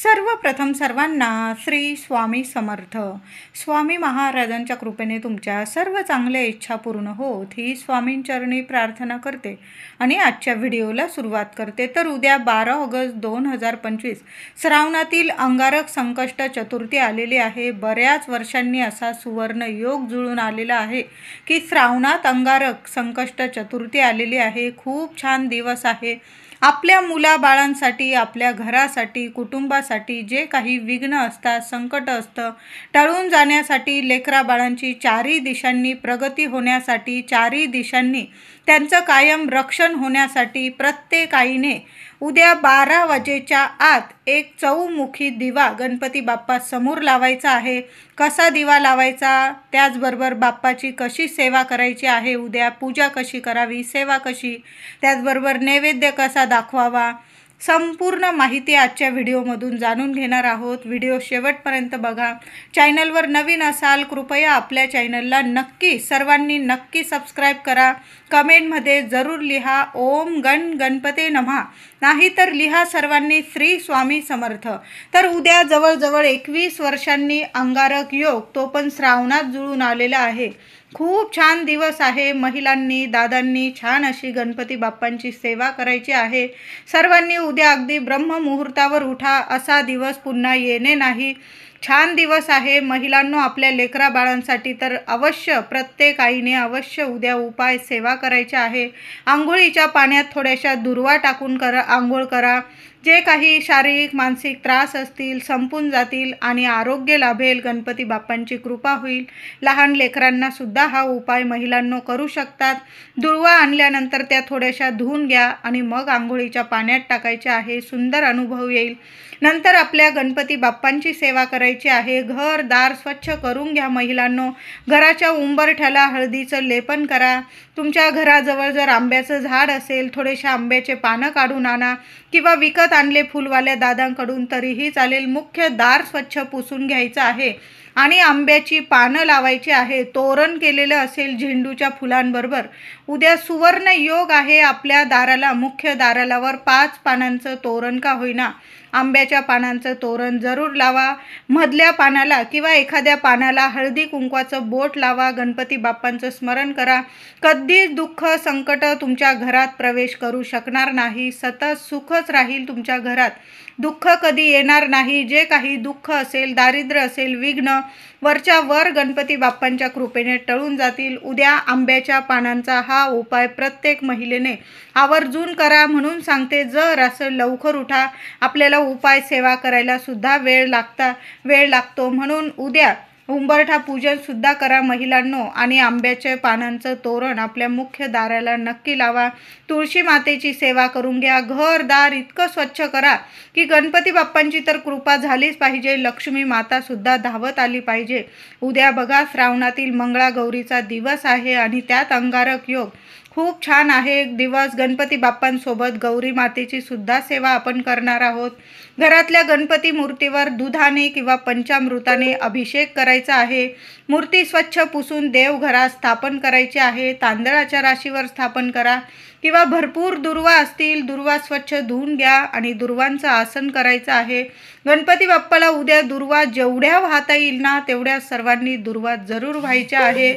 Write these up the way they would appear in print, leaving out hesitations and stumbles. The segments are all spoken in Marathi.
सर्वप्रथम सर्वांना श्री स्वामी समर्थ. स्वामी महाराजांच्या कृपेने तुमच्या सर्व चांगल्या इच्छा पूर्ण होत ही स्वामींचरणी प्रार्थना करते आणि आजच्या व्हिडिओला सुरुवात करते. तर उद्या 12 ऑगस्ट 2025 श्रावणातील अंगारक संकष्ट चतुर्थी आलेली आहे. बऱ्याच वर्षांनी असा सुवर्ण योग जुळून आलेला आहे की श्रावणात अंगारक संकष्ट चतुर्थी आलेली आहे. खूप छान दिवस आहे. आपल्या मुलाबाळांसाठी, आपल्या घरासाठी, कुटुंबासाठी जे काही विघ्न असतात, संकट असतं, टळून जाण्यासाठी, लेकराबाळांची चारही दिशांनी प्रगती होण्यासाठी, चारही दिशांनी त्यांचं कायम रक्षण होण्यासाठी प्रत्येक आईने उद्या 12 वाजेच्या आत एक चौमुखी दिवा गणपती बाप्पा समोर लावायचा आहे. कसा दिवा लावायचा, त्याचबरोबर बाप्पाची कशी सेवा करायची आहे, उद्या पूजा कशी करावी, सेवा कशी, त्याचबरोबर नैवेद्य कसा दाखवावा, संपूर्ण माहिती आजच्या व्हिडिओमधून जाणून घेणार आहोत. व्हिडिओ शेवटपर्यंत बघा. चॅनलवर नवीन असाल कृपया आपल्या चॅनलला सर्वांनी नक्की सबस्क्राईब करा. कमेंटमध्ये जरूर लिहा ओम गणपते नमः, नाहीतर लिहा सर्वांनी श्री स्वामी समर्थ. तर उद्या जवळजवळ 21 वर्षांनी अंगारक योग, तो पण श्रावणात जुळून आलेला आहे. खूप छान दिवस आहे. महिलांनी, दादांनी छान अशी गणपती बाप्पांची सेवा करायची आहे. सर्वांनी उद्या अगदी ब्रह्ममुहूर्तावर उठा. असा दिवस पुन्हा येणे नाही. छान दिवस आहे. महिलांनो, आपल्या लेकरा बाळांसाठी तर अवश्य प्रत्येक आईने अवश्य उद्या उपाय सेवा करायची आहे. आंघोळीच्या पाण्यात थोड्याशा दुर्वा टाकून आंघोळ करा. जे काही शारीरिक मानसिक त्रास असतील संपून जातील आणि आरोग्य लाभेल. गणपती बाप्पांची कृपा होईल. लहान लेकरांना सुद्धा हा उपाय महिलांनो करू शकतात. दुर्वा आणल्यानंतर त्या थोड्याशा धुवून घ्या आणि मग आंघोळीच्या पाण्यात टाकायचे आहे. सुंदर अनुभव येईल. नंतर आपल्या गणपती बाप्पांची सेवा करायची आहे. घर दार स्वच्छ करून घ्या महिलांनो. घराच्या उंबरठ्याला हळदीचं लेपन करा. तुमच्या घराजवळ जर आंब्याचं झाड असेल, थोडेसे आंब्याचे पानं काढून आणा किंवा विकत आणले फुलवाल्या दादांकडून तरीही चालेल. मुख्य दार स्वच्छ पुसून घ्यायचं आहे आणि आंब्याची पानं लावायची आहे. तोरण केलेलं असेल झेंडूच्या फुलांबरोबर. उद्या सुवर्ण योग आहे. आपल्या दाराला, मुख्य दारालावर 5 पानांचं तोरण का होईना, आंब्याच्या पानांचं तोरण जरूर लावा. मधल्या पानाला किंवा एखाद्या पानाला हळदी कुंकवाचं बोट लावा. गणपती बाप्पांचं स्मरण करा. कधीच दुःख संकट तुमच्या घरात प्रवेश करू शकणार नाही. सतत सुखच राहील तुमच्या घरात. दुःख कधी येणार नाही. जे काही दुःख असेल, दारिद्र्य असेल, विघ्न वरच्या वर गणपती बाप्पांच्या कृपेने टळून जातील. उद्या आंब्याच्या पानांचा हा उपाय प्रत्येक महिलेने आवर्जून करा. म्हणून सांगते, जर असं लवकर उठा. आपल्याला उपाय सेवा करायला सुद्धा वेळ लागतो. म्हणून उद्या उंबरठा पूजन सुद्धा करा महिलांनो आणि आंब्याच्या पानांचं तोरण आपल्या मुख्य दाराला नक्की लावा. तुळशी मातेची सेवा करून घ्या. घर दार इतकं स्वच्छ करा की गणपती बाप्पांची तर कृपा झालीच पाहिजे. लक्ष्मी माता सुद्धा धावत आली पाहिजे. उद्या बघा, श्रावणातील मंगळागौरीचा दिवस आहे आणि त्यात अंगारक योग. खूप छान आहे दिवस. गणपती बाप्पांसोबत गौरी मातेची सुद्धा सेवा आपण करणार आहोत. घरातल्या गणपती मूर्तीवर दुधाने किंवा पंचामृताने अभिषेक करायचा आहे. मूर्ती स्वच्छ पुसून देवघरात स्थापन करायची आहे. तांदळाच्या राशीवर स्थापन करा किंवा भरपूर दुर्वा असतील, दुर्वा स्वच्छ धुवून घ्या आणि दुर्वांचं आसन करायचं आहे. गणपती बाप्पाला उद्या दुर्वा जेवढ्या वाहता येईल ना तेवढ्या सर्वांनी दुर्वा जरूर व्हायच्या आहे.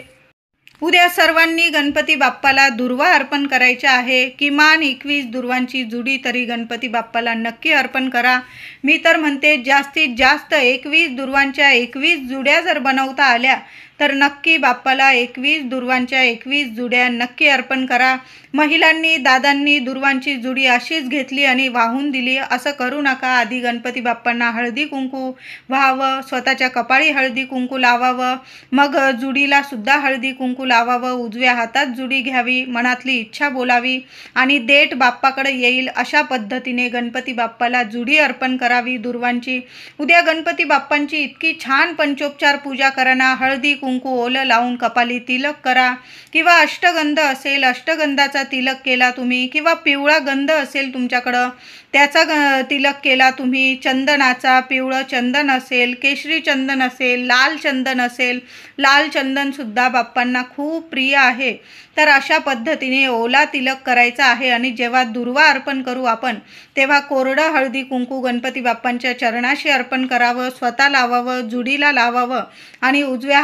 उद्या सर्वांनी गणपती बाप्पाला दुर्वा अर्पण करायच्या आहे. किमान 21 दुर्वांची जुडी तरी गणपती बाप्पाला नक्की अर्पण करा. मी तर म्हणते, जास्तीत जास्त 21 दुर्वांच्या 21 जुड्या जर बनवता आल्या तर नक्की बाप्पाला 21 दुर्वांच्या 21 जुड्या नक्की अर्पण करा. महिलांनी, दादांनी दुर्वांची जुडी अशीच घेतली आणि वाहून दिली असं करू नका. आधी गणपती बाप्पांना हळदी कुंकू व्हावं, स्वतःच्या कपाळी हळदी कुंकू लावावं, मग जुडीला सुद्धा हळदी कुंकू लावावं. उजव्या हातात जुडी घ्यावी, मनातली इच्छा बोलावी आणि देठ बाप्पाकडे येईल अशा पद्धतीने गणपती बाप्पाला जुडी अर्पण करावी दुर्वांची. उद्या गणपती बाप्पांची इतकी छान पंचोपचार पूजा करा ना. हळदी कुंकू ओलं लावून कपाली तिलक करा, किंवा अष्टगंध असेल अष्टगंधाचा तिलक केला तुम्ही, किंवा पिवळा गंध असेल तुमच्याकडं त्याचा तिलक केला तुम्ही, चंदनाचा पिवळं चंदन असेल, केशरी चंदन असेल, लाल चंदन असेल, लाल चंदनसुद्धा बाप्पांना खूप प्रिय आहे. तर अशा पद्धतीने ओला तिलक करायचा आहे. आणि जेव्हा दुर्वा अर्पण करू आपण तेव्हा कोरडं हळदी कुंकू गणपती बाप्पांच्या चरणाशी अर्पण करावं, स्वतः लावावं, जुडीला लावावं आणि उजव्या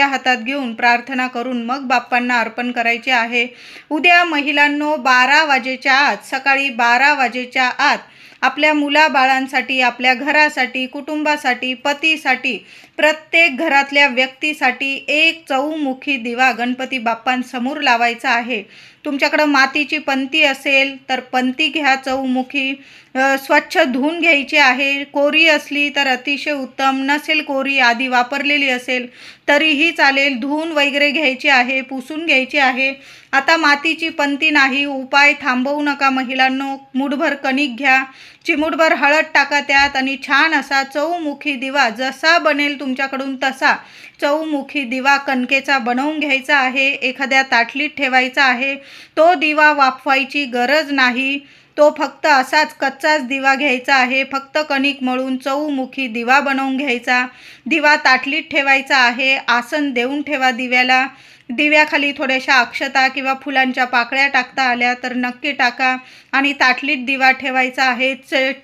हातात घेऊन प्रार्थना करून मग बाप्पांना अर्पण करायचे आहे. उद्या महिलांनो 12 वाजेच्या आत, सकाळी 12 वाजेच्या आत आपल्या मुलाबाळांसाठी, आपल्या घरासाठी, कुटुंबासाठी, पतीसाठी, प्रत्येक घरातल्या व्यक्तीसाठी एक चौमुखी दिवा गणपती बाप्पांसमोर लावायचा आहे. तुमच्याकडं मातीची पंती असेल तर पंती घ्या चौमुखी, स्वच्छ धुवून घ्यायची आहे. कोरी असली तर अतिशय उत्तम, नसेल कोरी आधी वापरलेली असेल तरीही चालेल, धुवून वगैरे घ्यायची आहे, पुसून घ्यायची आहे. आता मातीची पंती नाही, उपाय थांबवू नका महिलांनो. मुठभर कणिक घ्या, चिमूटभर हळद टाका त्यात आणि छान असा चौमुखी दिवा, जसा बनेल तुमच्याकडून तसा चौमुखी दिवा कणकेचा बनवून घ्यायचा आहे. एखाद्या ताटलीत ठेवायचा आहे. तो दिवा वाफवायची गरज नाही, तो फक्त असाच कच्चाच दिवा घ्यायचा आहे. फक्त कणिक मळून चौमुखी दिवा बनवून घ्यायचा. दिवा ताटलीत ठेवायचा आहे. आसन देऊन ठेवा दिव्याला. दिव्याखाली थोड्याशा अक्षता किंवा फुलांच्या पाकळ्या टाकता आल्या तर नक्की टाका. आणि ताटलीत दिवा ठेवायचा आहे.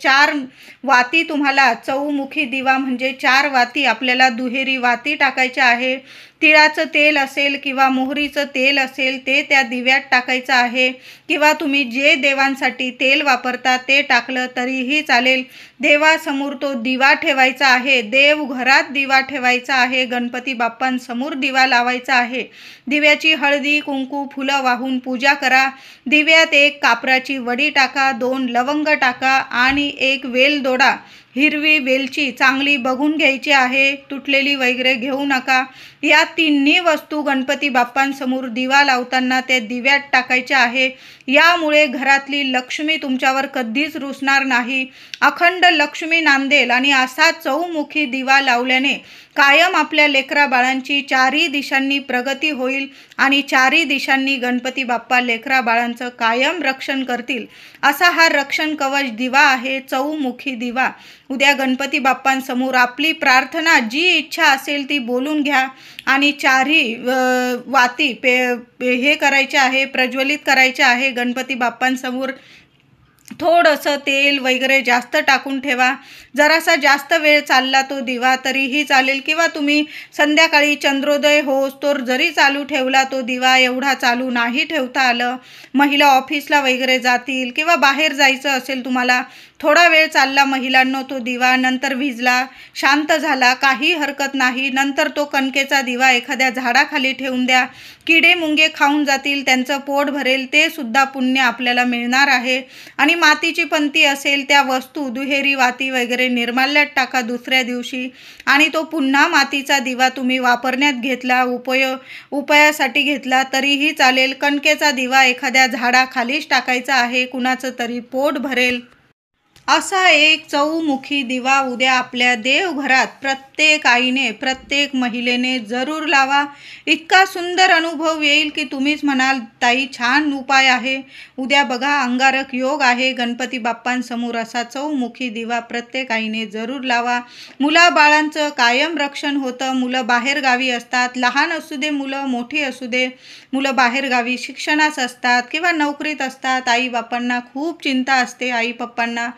4 वाती तुम्हाला, चौमुखी दिवा म्हणजे 4 वाती, आपल्याला दुहेरी वाती टाकायच्या आहे. तिळाचं तेल असेल किंवा मोहरीचं तेल असेल ते त्या दिव्यात टाकायचं आहे. किंवा तुम्ही जे देवांसाठी तेल वापरता ते टाकलं तरीही चालेल. देवासमोर तो दिवा ठेवायचा आहे. देवघरात दिवा ठेवायचा आहे. गणपती बाप्पांसमोर दिवा लावायचा आहे. दिव्याची हळदी कुंकू फुलं वाहून पूजा करा. दिव्यात 1 कापराची वडी टाका, 2 लवंग टाका आणि 1 वेलदोडा, हिरवी वेलची चांगली बघून घ्यायची आहे, तुटलेली वगैरे घेऊ नका. या 3 वस्तू गणपती बाप्पांसमोर दिवा लावताना त्या दिव्यात टाकायच्या आहे. यामुळे घरातली लक्ष्मी तुमच्यावर कधीच रुसणार नाही, अखंड लक्ष्मी नांदेल. आणि असा चौमुखी दिवा लावल्याने कायम आपल्या लेकरा बाळांची 4ही दिशांनी प्रगती होईल आणि 4ही दिशांनी गणपती बाप्पा लेकरा बाळांचं कायम रक्षण करतील. असा हा रक्षण कवच दिवा आहे, चौमुखी दिवा. उद्या गणपती बाप्पांसमोर आपली प्रार्थना, जी इच्छा असेल ती बोलून घ्या आणि 4ही वाती हे करायचे आहे, प्रज्वलित करायचे आहे गणपती बाप्पांसमोर. थोडंसं तेल वगैरे जास्त टाकून ठेवा. जरासा जास्त वेळ चालला तो दिवा तरीही चालेल, किंवा तुम्ही संध्याकाळी चंद्रोदय होस्तोवर जरी चालू ठेवला तो दिवा, एवढा चालू नाही ठेवता आलं, महिला ऑफिसला वगैरे जातील किंवा बाहेर जायचं असेल तुम्हाला, थोडा वेळ चालला महिलांनो तो दिवा, नंतर विझला, शांत झाला, काही हरकत नाही. नंतर तो कणकेचा दिवा एखाद्या झाडाखाली ठेवून द्या. किडे मुंगे खाऊन जातील, त्यांचं पोट भरेल, ते सुद्धा पुण्य आपल्याला मिळणार आहे. आणि मातीची पंती असेल त्या वस्तू, दुहेरी वाती वगैरे निर्माल्यात टाका दुसऱ्या दिवशी. आणि तो पुन्हा मातीचा दिवा तुम्ही वापरण्यात घेतला, उपायासाठी घेतला तरीही चालेल. कणकेचा दिवा एखाद्या झाडाखालीच टाकायचा आहे, कुणाचं तरी पोट भरेल. असा एक चौमुखी दिवा उद्या आपल्या देवघरात प्रत्येक आईने, प्रत्येक महिलेने जरूर लावा. इतका सुंदर अनुभव येईल की तुम्हीच म्हणाल ताई छान उपाय आहे. उद्या बघा अंगारक योग आहे. गणपती बाप्पांसमोर असा चौमुखी दिवा प्रत्येक आईने जरूर लावा. मुलाबाळांचं कायम रक्षण होतं. मुलं बाहेरगावी असतात, लहान असू दे मुलं, मोठी असू दे मुलं, बाहेरगावी शिक्षणास असतात किंवा नोकरीत असतात. आई बाप्पांना खूप चिंता असते, आई पप्पांना.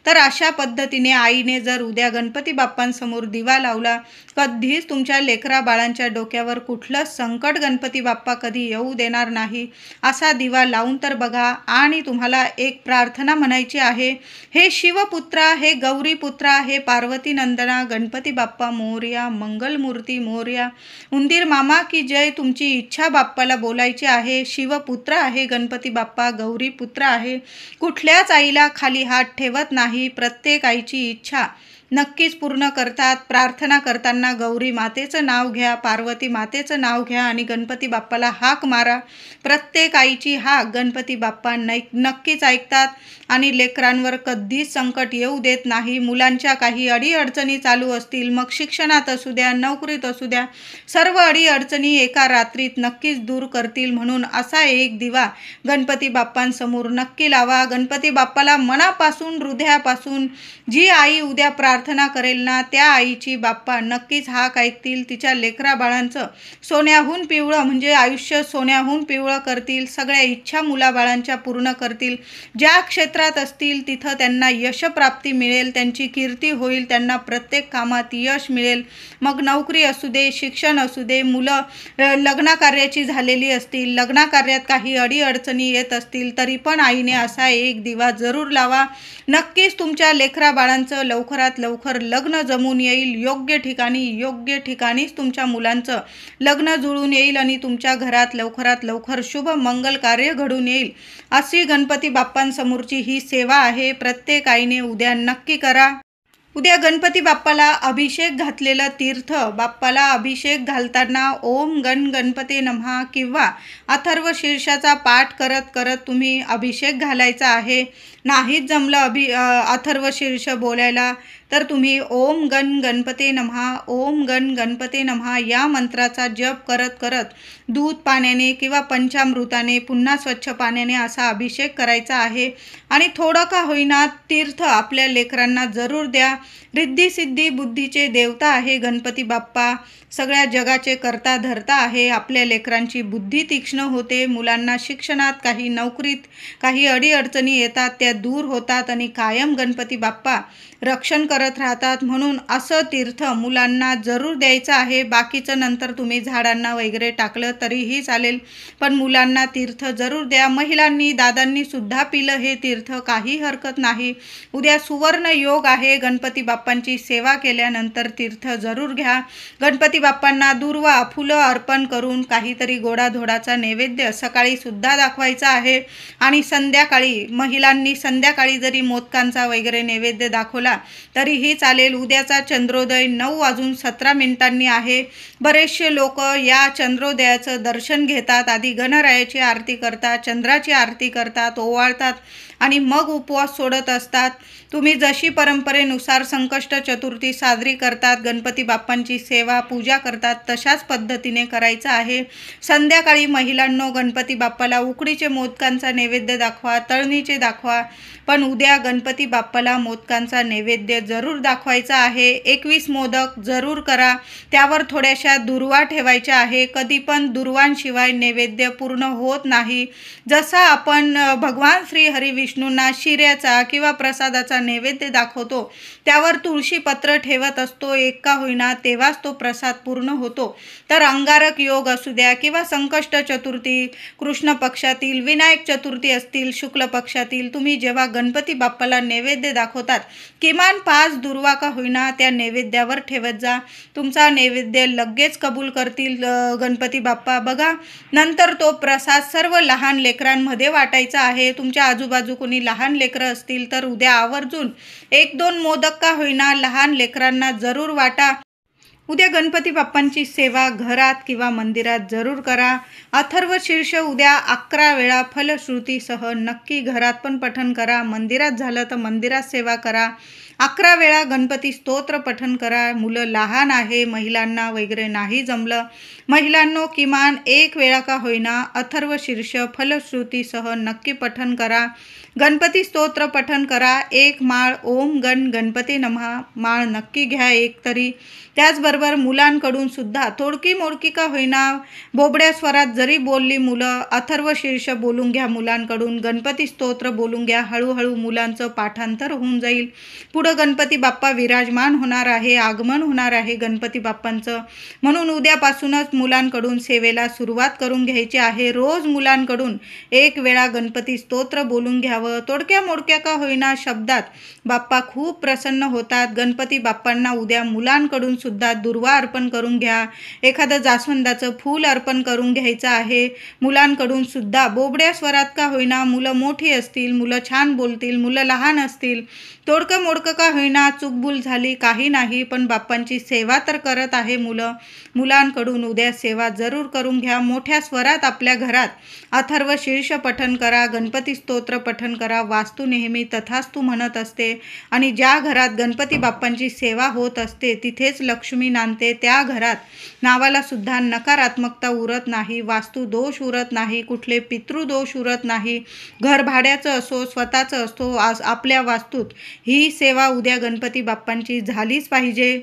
तर अशा पद्धतीने आईने जर उद्या गणपती बाप्पांसमोर दिवा लावला, कधीच तुमच्या लेकरा बाळांच्या डोक्यावर कुठलं संकट गणपती बाप्पा कधी येऊ देणार नाही. असा दिवा लावून तर बघा. आणि तुम्हाला एक प्रार्थना म्हणायची आहे. हे शिवपुत्रा, हे गौरीपुत्रा, हे पार्वती नंदना, गणपती बाप्पा मोरया, मंगलमूर्ती मोरया, उंदीर मामा की जय. तुमची इच्छा बाप्पाला बोलायची आहे. शिवपुत्र आहे गणपती बाप्पा, गौरीपुत्र आहे. कुठल्याच आईला खाली हात ठेवत नाही. प्रत्येक आईची इच्छा नक्कीच पूर्ण करतात. प्रार्थना करताना गौरी मातेचं नाव घ्या, पार्वती मातेचं नाव घ्या आणि गणपती बाप्पाला हाक मारा. प्रत्येक आईची हाक गणपती बाप्पा नक्कीच ऐकतात आणि लेकरांवर कधीच संकट येऊ देत नाही. मुलांच्या काही अडीअडचणी चालू असतील, मग शिक्षणात असू द्या, नोकरीत असू द्या, सर्व अडीअडचणी एका रात्रीत नक्कीच दूर करतील. म्हणून असा एक दिवा गणपती बाप्पांसमोर नक्की लावा. गणपती बाप्पाला मनापासून, हृदयापासून जी आई उद्या प्रार्थना करेल ना, त्या आईची बाप्पा नक्कीच हाक ऐकतील. तिच्या लेकरा बाळांचं सोन्याहून पिवळं म्हणजे आयुष्य सोन्याहून पिवळं करतील. सगळ्या इच्छा मुलाबाळांच्या पूर्ण करतील. ज्या क्षेत्रात असतील तिथं त्यांना यशप्राप्ती मिळेल, त्यांची कीर्ती होईल, त्यांना प्रत्येक कामात यश मिळेल. मग नोकरी असू दे, शिक्षण असू दे, मुलं लग्नकार्याची झालेली असतील, लग्नकार्यात काही अडीअडचणी येत असतील, तरी पण आईने असा एक दिवा जरूर लावा. नक्कीच तुमच्या लेकरा बाळांचं लवकरात लवकर लग्न जमून येईल. योग्य ठिकाणीच तुमच्या मुलांचं लग्न जुळून येईल आणि तुमच्या घरात लवकरात लवकर शुभ मंगल कार्य घडून येईल. अशी गणपती बाप्पांसमोरची ही सेवा आहे. प्रत्येक आईने उद्या नक्की करा. उद्या गणपती बाप्पाला अभिषेक घातलेलं तीर्थ, बाप्पाला अभिषेक घालताना ओम गणपते नमः किंवा अथर्व शीर्षाचा पाठ करत करत तुम्ही अभिषेक घालायचा आहे. नाहीच जमलं अथर्व शीर्ष बोलायला तर तुम्ही ओम गणपते नमः, ओम गणपते नमः या मंत्राचा जप करत करत दूध पाण्याने किंवा पंचामृताने पुन्हा स्वच्छ पाण्याने असा अभिषेक करायचा आहे. आणि थोडं का होईना तीर्थ आपल्या लेकरांना जरूर द्या. रिद्धी सिद्धी बुद्धीचे देवता आहे गणपती बाप्पा. सगळ्या जगाचे करता धरता आहे. आपल्या लेकरांची बुद्धी तीक्ष्ण होते. मुलांना शिक्षणात, काही नोकरीत काही अडीअडचणी येतात, त्या दूर होतात आणि कायम गणपती बाप्पा रक्षण करत राहतात. म्हणून असं तीर्थ मुलांना जरूर द्यायचं आहे. बाकीचं नंतर तुम्ही झाडांना वगैरे टाकलं तरीही चालेल, पण मुलांना तीर्थ जरूर द्या. महिलांनी, दादांनी सुद्धा पिलं हे तीर्थ, काही हरकत नाही. उद्या सुवर्ण योग आहे. गणपती बाप्पांची सेवा केल्यानंतर तीर्थ जरूर घ्या. गणपती बाप्पांना दुर्वा फुलं अर्पण करून काहीतरी गोडाधोडाचा नैवेद्य सकाळी सुद्धा दाखवायचा आहे. आणि संध्याकाळी महिलांनी संध्याकाळी जरी मोदकांचा वगैरे नैवेद्य दाखवला तरीही चालेल. उद्याचा चंद्रोदय 9:17 आहे. बरेचसे लोक या चंद्रोदयाचं दर्शन घेतात, आधी गणरायाची आरती करतात, चंद्राची आरती करतात, ओवाळतात आणि मग उपवास सोडत असतात. तुम्ही जशी परंपरेनुसार संकष्ट चतुर्थी साजरी करतात, गणपती बाप्पांची सेवा पूजा करतात, तशाच पद्धतीने करायचं आहे. संध्याकाळी महिलांनो गणपती बाप्पाला उकडीचे मोदकांचा नैवेद्य दाखवा, तळणीचे दाखवा, पण उद्या गणपती बाप्पाला मोदकांचा नैवेद्य जरूर दाखवायचा आहे. 21 मोदक जरूर करा. त्यावर थोड्याशा दुर्वा ठेवायच्या आहे. कधी पण दुर्वांशिवाय नैवेद्य पूर्ण होत नाही. जसा आपण भगवान श्री हरी विष्णूंना शिऱ्याचा किंवा प्रसादाचा नैवेद्य दाखवतो, त्यावर तुळशी पत्र ठेवत असतो, एक का होईना, तेव्हाच तो प्रसाद पूर्ण होतो. तर अंगारक योग असू द्या किंवा संकष्ट चतुर्थी, कृष्ण पक्षातील, विनायक चतुर्थी असतील शुक्ल पक्षातील, तुम्ही जेव्हा गणपती बाप्पाला नैवेद्य दाखवतात, किमान 5 दुर्वा का होईना त्या नैवेद्यावर ठेवत जा. तुमचा नैवेद्य लगेच कबूल करतील गणपती बाप्पा. बघा, नंतर तो प्रसाद सर्व लहान लेकरांमध्ये वाटायचा आहे. तुमच्या आजूबाजू कोणी लहान लेकरं असतील तर उद्या आवर्जून 1-2 मोदक का होईना लहान लेकरांना जरूर वाटा. उद्या गणपती बाप्पांची सेवा घरात किंवा मंदिरात जरूर करा. अथर्व शीर्ष उद्या 11 वेळा फलश्रुतीसह नक्की घरात पण पठण करा. मंदिरात झालं तर मंदिरात सेवा करा. 11 वेळा गणपती स्तोत्र पठण करा. मुलं लहान आहे, महिलांना वगैरे नाही जमलं, महिलांनो किमान 1 वेळा का होईना अथर्व शीर्ष फलश्रुतीसह नक्की पठण करा. गणपती स्तोत्र पठण करा. 1 माळ ओम गणपते नमः माळ नक्की घ्या एक तरी. त्याचबरोबर मुलांकडून सुद्धा थोडकी मोडकी का होईना बोबड्या स्वरात जरी बोलली मुलं, अथर्व शीर्ष बोलून घ्या मुलांकडून, गणपती स्तोत्र बोलून घ्या. हळूहळू मुलांचं पाठांतर होऊन जाईल. पुढं गणपती बाप्पा विराजमान होणार आहे, आगमन होणार आहे गणपती बाप्पांचं. म्हणून उद्यापासूनच मुलांकडून सेवेला सुरुवात करून घ्यायची आहे. रोज मुलांकडून 1 वेळा गणपती स्तोत्र बोलून घ्यावं. तोडक्या मोडक्या का होईना शब्दात बाप्पा खूप प्रसन्न होतात. गणपती बाप्पांना उद्या मुलांकडून सुद्धा दुर्वा अर्पण करून घ्या, एखादं जास्वंदाचं फूल अर्पण करून घ्यायचं आहे. मुलांकडून सुद्धा बोबड्या स्वरात का होईना, मुलं मोठी असतील, मुलं छान बोलतील, मुलं लहान असतील, तोडकं मोडकं का होईना, चूकभूल झाली काही नाही, पण बाप्पांची सेवा तर करत आहे मुलांकडून उद्या सेवा जरूर करून घ्या. मोठ्या स्वरात आपल्या घरात अथर्व शीर्ष पठण करा, गणपती स्तोत्र पठण करा. वास्तू नेहमी तथास्तु म्हणत असते आणि ज्या घरात गणपती बाप्पांची सेवा होत असते तिथेच लक्ष्मी नांदते. त्या घरात नावाला सुद्धा नकारात्मकता उरत नाही, वास्तू दोष उरत नाही, कुठले पितृदोष उरत नाही. घर भाड्याचं असो स्वतःचं असो, आपल्या वास्तूत ही सेवा उद्या गणपती बाप्पांची झालीच पाहिजे.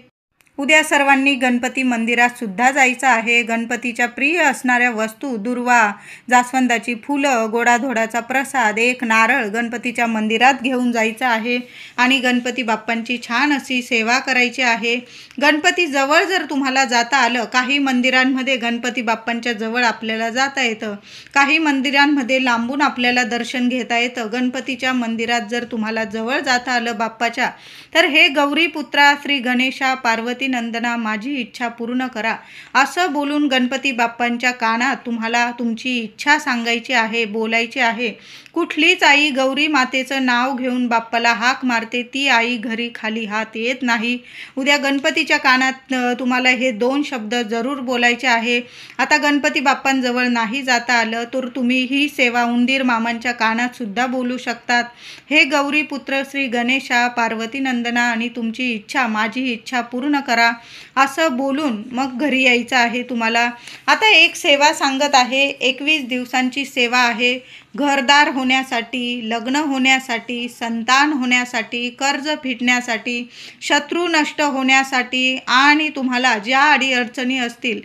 उद्या सर्वांनी गणपती मंदिरात सुद्धा जायचं आहे. गणपतीच्या प्रिय असणाऱ्या वस्तू, दुर्वा, जास्वंदाची फुलं, गोडाधोडाचा प्रसाद, एक नारळ गणपतीच्या मंदिरात घेऊन जायचं आहे आणि गणपती बाप्पांची छान अशी सेवा करायची आहे. गणपती जवळ जर तुम्हाला जाता आलं, काही मंदिरांमध्ये गणपती बाप्पांच्या जवळ आपल्याला जाता येतं, काही मंदिरांमध्ये लांबून आपल्याला दर्शन घेता येतं. गणपतीच्या मंदिरात जर तुम्हाला जवळ जाता आलं बाप्पाच्या, तर हे गौरीपुत्रा श्री गणेशा पार्वती नंदना माझी इच्छा पूर्ण करा असं बोलून गणपती बाप्पांच्या कानात तुम्हाला तुमची इच्छा सांगायची आहे, बोलायची आहे. कुठलीच आई गौरी मातेचं नाव घेऊन बाप्पाला हाक मारते, ती आई घरी खाली हात येत नाही. उद्या गणपतीच्या कानात तुम्हाला हे 2 शब्द जरूर बोलायचे आहे. आता गणपती बाप्पांजवळ नाही जाता आलं तर तुम्ही ही सेवा उंदीर मामांच्या कानात सुद्धा बोलू शकतात. हे गौरीपुत्र श्री गणेशा पार्वती नंदना आणि तुमची इच्छा माझी इच्छा पूर्ण करा असं बोलून मग घरी यायचं आहे तुम्हाला. आता एक सेवा सांगत आहे, 21 दिवसांची सेवा आहे. घरदार होण्यासाठी, लग्न होण्यासाठी, संतान होण्यासाठी, कर्ज फिटण्यासाठी, शत्रू नष्ट होण्यासाठी आणि तुम्हाला ज्या अडीअडचणी असतील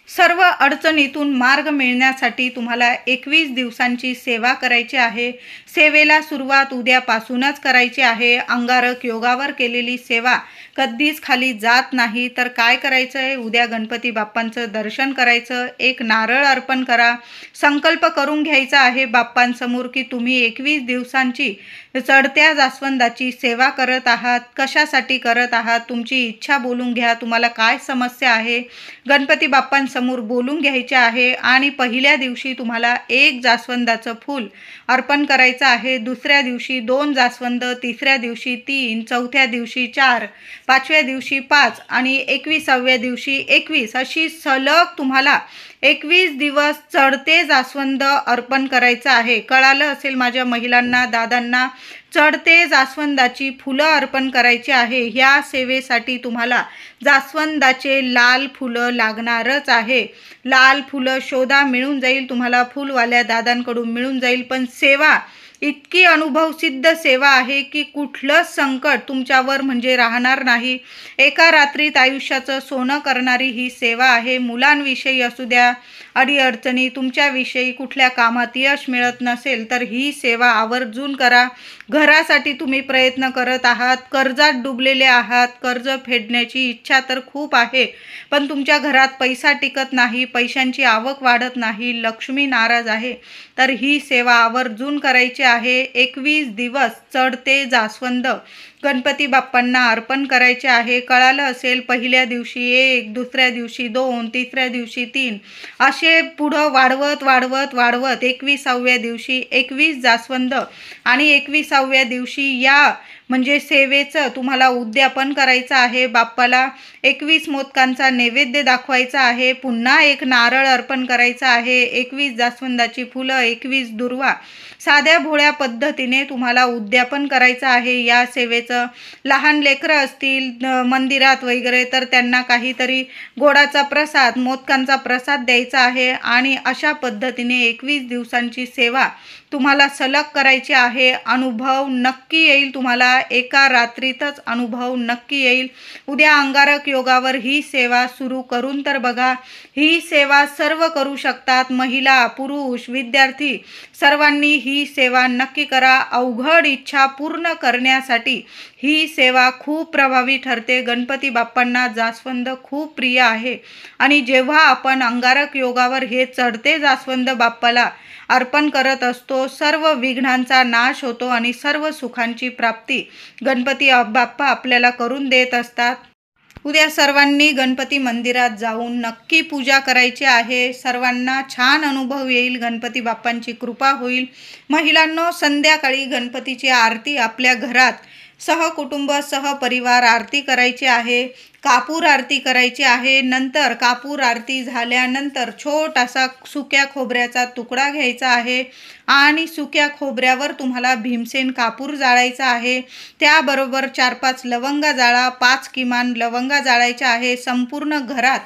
सर्व अडचणीतून मार्ग मिळण्यासाठी तुम्हाला 21 दिवसांची सेवा करायची आहे. सेवेला सुरुवात उद्यापासूनच करायची आहे. अंगारक योगावर केलेली सेवा कधीच खाली जात नाही. तर काय करायचं आहे, उद्या गणपती बाप्पांचं दर्शन करायचं, एक नारळ अर्पण करा, संकल्प करून घ्यायचा आहे बाप्पांसमोर की तुम्ही 21 दिवसांची चढत्या जास्वंदाची सेवा करत आहात. कशासाठी करत आहात, तुमची इच्छा बोलून घ्या, तुम्हाला काय समस्या आहे गणपती बाप्पांसमोर बोलून घ्यायचे आहे. आणि पहिल्या दिवशी तुम्हाला 1 जास्वंदाचं फूल अर्पण करायचं आहे, दुसऱ्या दिवशी 2 जास्वंद, तिसऱ्या दिवशी 3, चौथ्या दिवशी 4, 5व्या दिवशी 5 आणि 21व्या दिवशी 21 अशी सलग तुम्हाला 21 दिवस चढते जास्वंद अर्पण करायचं आहे. कळालं असेल माझ्या महिलांना, दादांना, चढते जास्वंदाची फुलं अर्पण करायची आहे. ह्या सेवेसाठी तुम्हाला जास्वंदाचे लाल फुलं लागणारच आहे. लाल फुलं शोधा, मिळून जाईल तुम्हाला, फुलवाल्या दादांकडून मिळून जाईल. पण सेवा इतकी अनुभवसिद्ध सेवा आहे की कुठलंच संकट तुमच्यावर म्हणजे राहणार नाही. एका रात्रीत आयुष्याचं सोनं करणारी ही सेवा आहे. मुलांविषयी असू द्या, अडीअडचणी, तुमच्याविषयी कुठल्या कामात यश मिळत नसेल तर ही सेवा आवर्जून करा. घरासाठी तुम्ही प्रयत्न करत आहात, कर्जात डुबलेले आहात, कर्ज फेडण्याची इच्छा तर खूप आहे पण तुमच्या घरात पैसा टिकत नाही, पैशांची आवक वाढत नाही, लक्ष्मी नाराज आहे, तर ही सेवा आवर्जून करायची आहे. 21 दिवस चढते जास्वंद गणपती बाप्पांना अर्पण करायचे आहे. कळालं असेल, पहिल्या दिवशी 1, दुसऱ्या दिवशी 2, तिसऱ्या दिवशी 3 असे पुढं वाढवत वाढवत वाढवत 21व्या दिवशी 21 जास्वंद आणि 21व्या दिवशी या म्हणजे सेवेचं तुम्हाला उद्यापन करायचं आहे. बाप्पाला 21 मोदकांचा नैवेद्य दाखवायचा आहे. पुन्हा एक नारळ अर्पण करायचा आहे. 21 जास्वंदाची फुलं, 21 दुर्वा साध्या भोळ्या पद्धतीने तुम्हाला उद्यापन करायचं आहे या सेवेचं. लहान लेकरं असतील मंदिरात वगैरे तर त्यांना काहीतरी गोडाचा प्रसाद, मोदकांचा प्रसाद द्यायचा आहे आणि अशा पद्धतीने 21 दिवसांची सेवा तुम्हाला सलग करायची आहे. अनुभव नक्की येईल तुम्हाला, एका रात्रीतच अनुभव नक्की येईल. उद्या अंगारक योगावर ही सेवा सुरू करून तर बघा. ही सेवा सर्व करू शकतात, महिला, पुरुष, विद्यार्थी सर्वांनी ही सेवा नक्की करा. अवघड इच्छा पूर्ण करण्यासाठी ही सेवा खूप प्रभावी ठरते. गणपती बाप्पांना जास्वंद खूप प्रिय आहे आणि जेव्हा आपण अंगारक योगावर हे चढते जास्वंद बाप्पाला अर्पण करत असतो, सर्व विघ्नांचा नाश होतो आणि सर्व सुखांची प्राप्ती गणपती बाप्पा आपल्याला करून देत असतात. उद्या सर्वांनी गणपती मंदिरात जाऊन नक्की पूजा करायची आहे. सर्वांना छान अनुभव येईल, गणपती बाप्पांची कृपा होईल. महिलांनो, संध्याकाळी गणपतीची आरती आपल्या घरात सहकुटुंब सहपरिवार आरती करायची आहे. कापूर आरती करायची आहे. नंतर कापूर आरती झाल्यानंतर छोटासा सुक्या खोबऱ्याचा तुकडा घ्यायचा आहे आणि सुक्या खोबऱ्यावर तुम्हाला भीमसेन कापूर जाळायचा आहे. त्याबरोबर 4-5 लवंगा जाळा, 5 किमान लवंगा जाळायच्या आहे. संपूर्ण घरात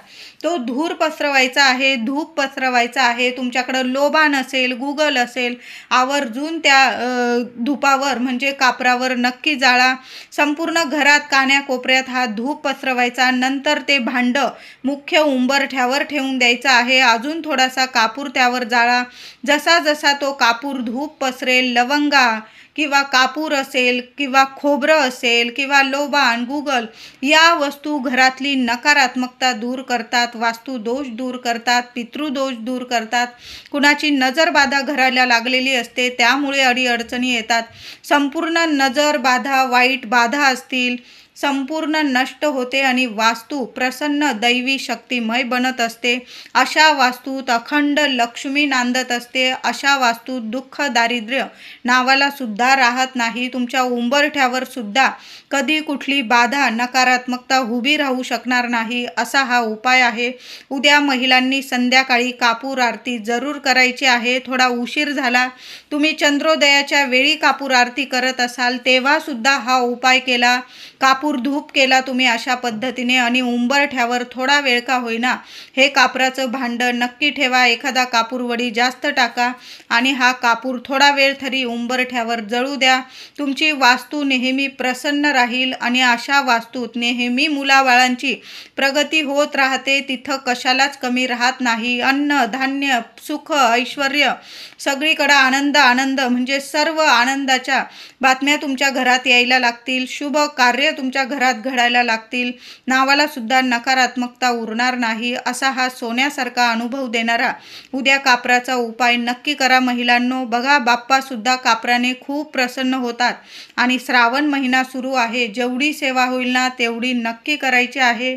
तो धूर पसरवायचा आहे, धूप पसरवायचा आहे. तुमच्याकडं लोबान असेल, गुगल असेल, आवर्जून त्या धुपावर म्हणजे कापरावर नक्की जाळा. संपूर्ण घरात कान्याकोपऱ्यात हा धूप पसरवायचा. नंतर ते भांडं मुख्य उंबरठ्यावर ठेवून द्यायचं आहे. अजून थोडासा कापूर त्यावर जाळा. जसा जसा तो कापूर धूप पसरेल, लवंगा किंवा कापूर असेल किंवा खोबरं असेल किंवा लोबान, गुगल या वस्तू घरातली नकारात्मकता दूर करतात, वास्तुदोष दूर करतात, पितृदोष दूर करतात. कुणाची नजरबाधा घराला लागलेली असते, त्यामुळे अडीअडचणी येतात. संपूर्ण नजरबाधा, वाईट बाधा असतील संपूर्ण नष्ट होते आणि वास्तू प्रसन्न दैवी शक्तिमय बनत असते. अशा वास्तूत अखंड लक्ष्मी नांदत असते. अशा वास्तूत दुःख दारिद्र्य नावाला सुद्धा राहत नाही. तुमच्या उंबरठ्यावर सुद्धा कधी कुठली बाधा नकारात्मकता उभी राहू शकणार नाही. असा हा उपाय आहे. उद्या महिलांनी संध्याकाळी कापूर आरती जरूर करायची आहे. थोडा उशीर झाला, तुम्ही चंद्रोदयाच्या वेळी कापूर आरती करत असाल तेव्हा सुद्धा हा उपाय केला, कापूर धूप केला तुम्ही अशा पद्धतीने आणि उंबरठ्यावर थोडा वेळ का होईना हे कापराचं भांडं नक्की ठेवा. एखादा कापूर वडी जास्त टाका आणि हा कापूर थोडा वेळ तरी उंबरठ्यावर जळू द्या. तुमची वास्तू नेहमी प्रसन्न राहील आणि अशा वास्तूत नेहमी मुलाबाळांची प्रगती होत राहते. तिथं कशालाच कमी राहत नाही. अन्न धान्य सुख ऐश्वर्य सगळीकडे आनंद आनंद म्हणजे सर्व आनंदाच्या बातम्या तुमच्या घरात यायला लागतील. शुभ कार्य तुमच्या घरात घडायला लागतील. नावाला सुद्धा नकारात्मकता उरणार नाही. असा हा सोन्यासारखा अनुभव देणारा उद्या कापराचा उपाय नक्की करा. महिलांनो, बघा बाप्पा सुद्धा कापराने खूप प्रसन्न होतात आणि श्रावण महिना सुरू आहे. जेवढी सेवा होईल ना तेवढी नक्की करायची आहे.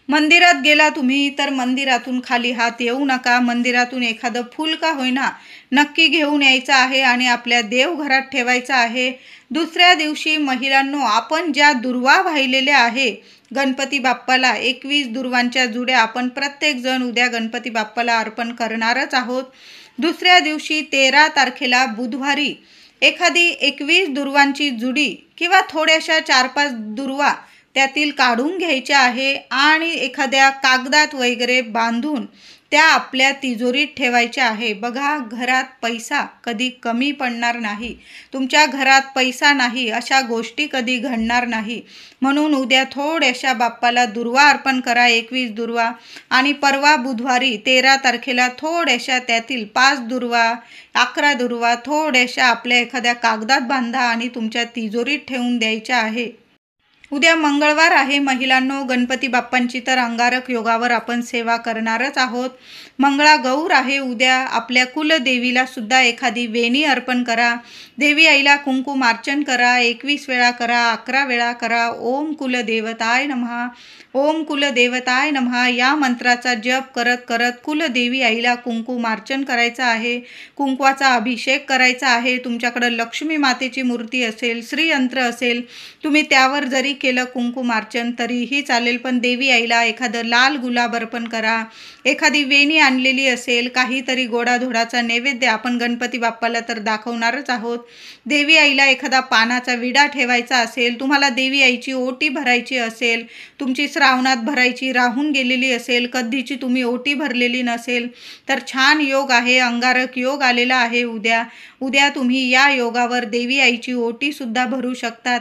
मंदिरात गेला तुम्ही तर मंदिरातून खाली हात येऊ नका. मंदिरातून एखादं फूल का होईना नक्की घेऊन यायचं आहे आणि आपल्या देवघरात ठेवायचं आहे. दुसऱ्या दिवशी महिलांनो, आपण ज्या दुर्वा वाहिलेल्या आहे गणपती बाप्पाला, 21 दुर्वांच्या जुड्या आपण प्रत्येकजण उद्या गणपती बाप्पाला अर्पण करणारच आहोत. दुसऱ्या दिवशी 13 तारखेला बुधवारी एखादी 21 दुर्वांची जुडी किंवा थोड्याशा 4-5 दुर्वा त्यातील काढून घ्यायच्या आहे आणि एखाद्या कागदात वगैरे बांधून त्या आपल्या तिजोरीत ठेवायच्या आहे. बघा, घरात पैसा कधी कमी पडणार नाही. तुमच्या घरात पैसा नाही अशा गोष्टी कधी घडणार नाही. म्हणून उद्या थोड्याशा बाप्पाला दुर्वा अर्पण करा, 21 दुर्वा, आणि परवा बुधवारी 13 तारखेला थोड्याशा त्यातील 5 दुर्वा 11 दुर्वा थोड्याशा आपल्या एखाद्या कागदात बांधा आणि तुमच्या तिजोरीत ठेवून द्यायच्या आहे. उद्या मंगळवार आहे. महिलांनो, गणपती बाप्पांची तर अंगारक योगावर आपण सेवा करणारच आहोत. मंगळागौर आहे. उद्या आपल्या कुलदेवीला सुद्धा एखादी वेणी अर्पण करा. देवी आईला कुंकुमार्चन करा. 21 वेळा करा, 11 वेळा करा. ओम कुलदेवताय नमः, ओम कुलदेवताय नमः या मंत्राचा जप करत करत कुलदेवी आईला कुंकुमार्चन करायचं आहे. कुंकवाचा अभिषेक करायचा आहे. तुमच्याकडे लक्ष्मी मातेची मूर्ती असेल, श्रीयंत्र असेल, तुम्ही त्यावर जरी केलं कुंकुमार्चन तरीही चालेल. पण देवी आईला एखादं लाल गुलाब अर्पण करा. एखादी वेणी आणलेली असेल, काहीतरी गोडाधोडाचा नैवेद्य आपण गणपती बाप्पाला तर दाखवणारच आहोत. देवी आईला एखादा पानाचा विडा ठेवायचा असेल, तुम्हाला देवी आईची ओटी भरायची असेल, तुमची श्रावणात भरायची राहून गेलेली असेल, कधीची तुम्ही ओटी भरलेली नसेल तर छान योग आहे. अंगारक योग आलेला आहे उद्या तुम्ही या योगावर देवी आईची ओटी सुद्धा भरू शकतात.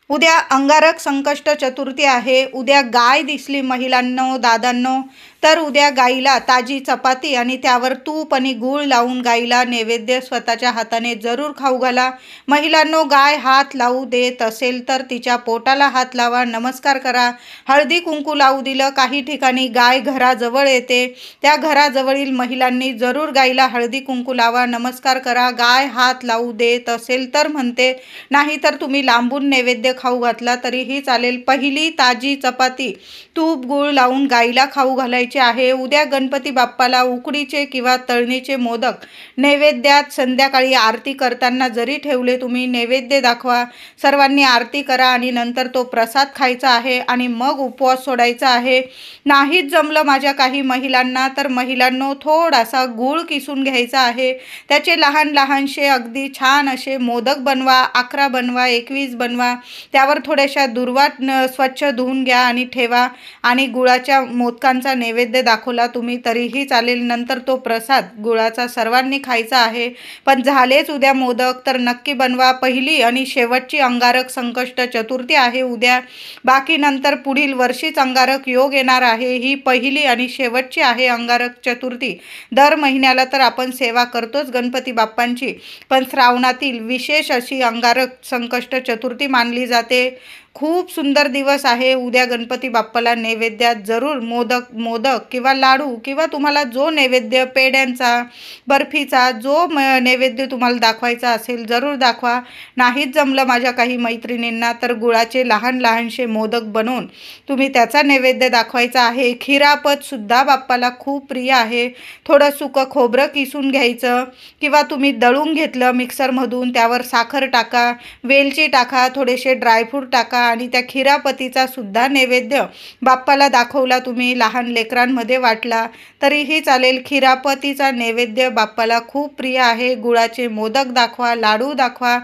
उद्या अंगारक संकष्ट चतुर्थी आहे. उद्या गाय दिसली महिलांनो, दादांनो तर उद्या गाईला ताजी चपाती आणि त्यावर तूप आणि गूळ लावून गाईला नैवेद्य स्वतःच्या हाताने जरूर खाऊ घाला. महिलांनो, गाय हात लावू देत असेल तर तिच्या पोटाला हात लावा, नमस्कार करा. हळदी कुंकू लावू दिलं. काही ठिकाणी गाय घराजवळ येते, त्या घराजवळील महिलांनी जरूर गाईला हळदी कुंकू लावा, नमस्कार करा. गाय हात लावू देत असेल तर म्हणते, नाही तर तुम्ही लांबून नैवेद्य खाऊ घातला तरीही चालेल. पहिली ताजी चपाती तूप गूळ लावून गाईला खाऊ घालायचे आहे. उद्या गणपती बाप्पाला उकडीचे किंवा तळणीचे मोदक नैवेद्यात संध्याकाळी आरती करताना जरी ठेवले, तुम्ही नैवेद्य दाखवा, सर्वांनी आरती करा आणि नंतर तो प्रसाद खायचा आहे आणि मग उपवास सोडायचा आहे. नाहीच जमलं माझ्या काही महिलांना तर महिलांनो, थोडासा गूळ किसून घ्यायचा आहे. त्याचे लहान लहानसे अगदी छान असे मोदक बनवा. 11 बनवा, 21 बनवा. त्यावर थोड्याशा दुर्वात स्वच्छ धुवून घ्या आणि ठेवा आणि गुळाच्या मोदकांचा नैवेद्य दाखवला तुम्ही तरीही चालेल. नंतर तो प्रसाद गुळाचा सर्वांनी खायचा आहे. पण झालेच उद्या मोदक तर नक्की बनवा. पहिली आणि शेवटची अंगारक संकष्ट चतुर्थी आहे उद्या. बाकी नंतर पुढील वर्षीच अंगारक योग येणार आहे. ही पहिली आणि शेवटची आहे अंगारक चतुर्थी. दर महिन्याला तर आपण सेवा करतोच गणपती बाप्पांची, पण श्रावणातील विशेष अशी अंगारक संकष्ट चतुर्थी मानली जाते. खूप सुंदर दिवस आहे. उद्या गणपती बाप्पाला नैवेद्यात जरूर मोदक किंवा लाडू किंवा तुम्हाला जो नैवेद्य पेड्यांचा, बर्फीचा जो नैवेद्य तुम्हाला दाखवायचा असेल जरूर दाखवा. नाहीच जमलं माझ्या काही मैत्रिणींना तर गुळाचे लहान लहानसे मोदक बनवून तुम्ही त्याचा नैवेद्य दाखवायचा आहे. खिरापतसुद्धा बाप्पाला खूप प्रिय आहे. थोडं सुकं खोबरं किसून घ्यायचं किंवा तुम्ही दळून घेतलं मिक्सरमधून, त्यावर साखर टाका, वेलची टाका, थोडेसे ड्रायफ्रूट टाका आणि त्या खिरापतीचा सुद्धा नैवेद्य बाप्पाला दाखवला, तुम्ही लहान लेकरांमध्ये वाटला तरीही चालेल. खिरापतीचा नैवेद्य बाप्पाला खूप प्रिय आहे. गुळाचे मोदक दाखवा, लाडू दाखवा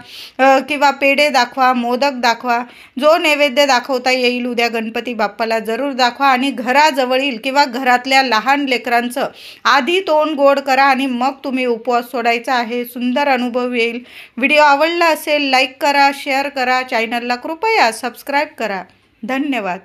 किंवा पेढे दाखवा, मोदक दाखवा, जो नैवेद्य दाखवता येईल उद्या गणपती बाप्पाला जरूर दाखवा. आणि घराजवळील किंवा घरातल्या लहान लेकरांचं आधी तोंड गोड करा आणि मग तुम्ही उपवास सोडायचा आहे. सुंदर अनुभव येईल. व्हिडिओ आवडला असेल लाईक करा, शेअर करा, चॅनलला कृपया सबस्क्राईब करा. धन्यवाद.